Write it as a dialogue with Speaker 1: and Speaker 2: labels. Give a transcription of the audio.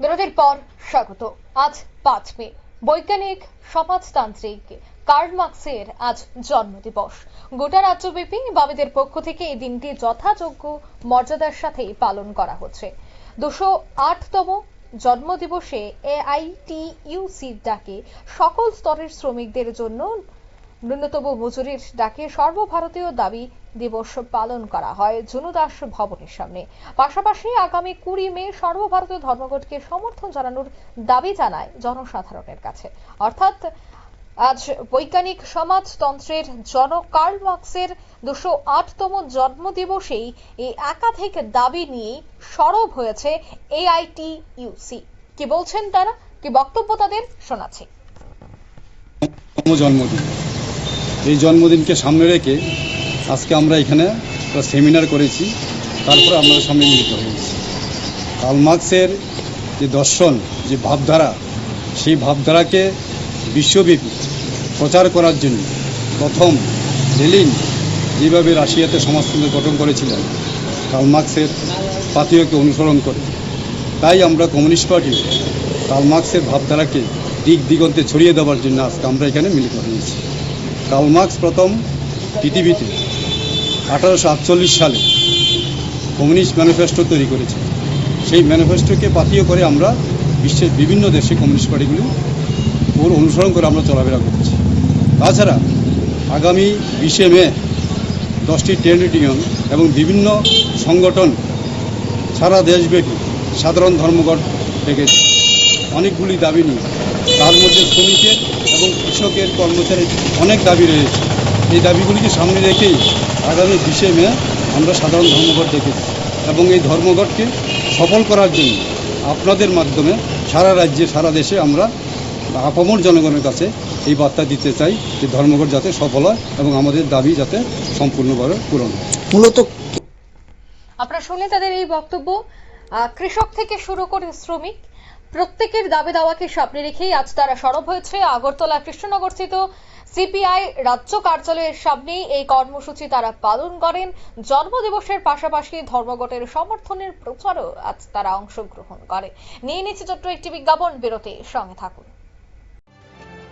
Speaker 1: বিরতির পর স্বাগত। আজ 5 মে, বৈজ্ঞানিক সমাজতান্ত্রিক কার্ল মার্কসের আজ জন্মদিবস। গোটা রাজ্যব্যাপী বামেদের পক্ষ থেকে এই দিনটি যথাযোগ্য মর্যাদার সাথে পালন করা হচ্ছে। 208তম জন্মদিবসে এআইটিইউসির ডাকে সকল স্তরের শ্রমিকদের জন্য ন্যূনতম মজুরির ডাকে সর্বভারতীয় দাবি দিবস পালন করা হয় জুনু দাস ভবনের সামনে। পাশাপাশি আগামী 20 মে সর্বভারতীয় ধর্মঘটকে সমর্থন জানানোর দাবি জানায় জনসাধারণের কাছে। অর্থাৎ আজ বৈজ্ঞানিক সমাজতন্ত্রের জনক কার্ল মার্কসের 208তম জন্মদিবসেই এই একাধিক দাবি নিয়ে সরব হয়েছে এআইটিইউসি। কি বলছেন তারা, কি বক্তব্য তাদের, শোনাচ্ছি।
Speaker 2: জন্মদিন, এই জন্মদিনকে সামনে রেখে আজকে আমরা এখানে সেমিনার করেছি, তারপরে আপনাদের সামনে মিলিত হয়েছি। কার্ল মার্কসের যে দর্শন, যে ভাবধারা, সেই ভাবধারাকে বিশ্বব্যাপী প্রচার করার জন্য প্রথম লেনিন যেভাবে রাশিয়াতে সমাজতন্ত্র গঠন করেছিলেন কার্ল মার্কসের পাথেয়কে অনুসরণ করে, তাই আমরা কমিউনিস্ট পার্টি কার্ল মার্কসের ভাবধারাকে দিক দিগন্তে ছড়িয়ে দেওয়ার জন্য আজকে আমরা এখানে মিলিত হয়েছি। কার্ল মার্কস প্রথম পৃথিবীতে 1848 সালে কমিউনিস্ট ম্যানিফেস্টো তৈরি করেছে। সেই ম্যানিফেস্টোকে পাথেয় করে আমরা বিশ্বের বিভিন্ন দেশে কমিউনিস্ট পার্টিগুলি ওর অনুসরণ করে আমরা চলাফেরা করছি। তাছাড়া আগামী 20 মে 10টি ট্রেড ইউনিয়ন এবং বিভিন্ন সংগঠন সারা দেশব্যাপী সাধারণ ধর্মঘট ডেকেছে অনেকগুলি দাবি নিয়ে। তার মধ্যে শ্রমিকের এবং কৃষকের, কর্মচারীর অনেক দাবি রয়েছে। এই দাবিগুলিকে সামনে রেখেই আগামী 20 মে আমরা সাধারণ ধর্মঘট ডেকেছি এবং এই ধর্মঘটকে সফল করার জন্য আপনাদের মাধ্যমে সারা রাজ্যে, সারা দেশে আমরা আপামর জনগণের কাছে এই বার্তা দিতে চাই যে ধর্মঘট যাতে সফল হয় এবং আমাদের দাবি যাতে সম্পূর্ণভাবে পূরণ হয়।
Speaker 1: মূলত আপনারা শুনলেন তাদের এই বক্তব্য। কৃষক থেকে শুরু করে শ্রমিক প্রত্যেকের দাবি দাওয়াকে সামনে রেখেই আজ তারা সরব হয়েছে আগরতলা কৃষ্ণনগরস্থিত সিপিআই রাজ্য কার্যালয়ের সামনে। এই কর্মসূচি তারা পালন করেন। জন্মদিবসের পাশাপাশি ধর্মঘটের সমর্থনের প্রচারও আজ তারা অংশগ্রহণ করে। নিয়ে নিচ্ছে ছোট্ট একটি বিজ্ঞাপন, বিরতি, সঙ্গে থাকুন।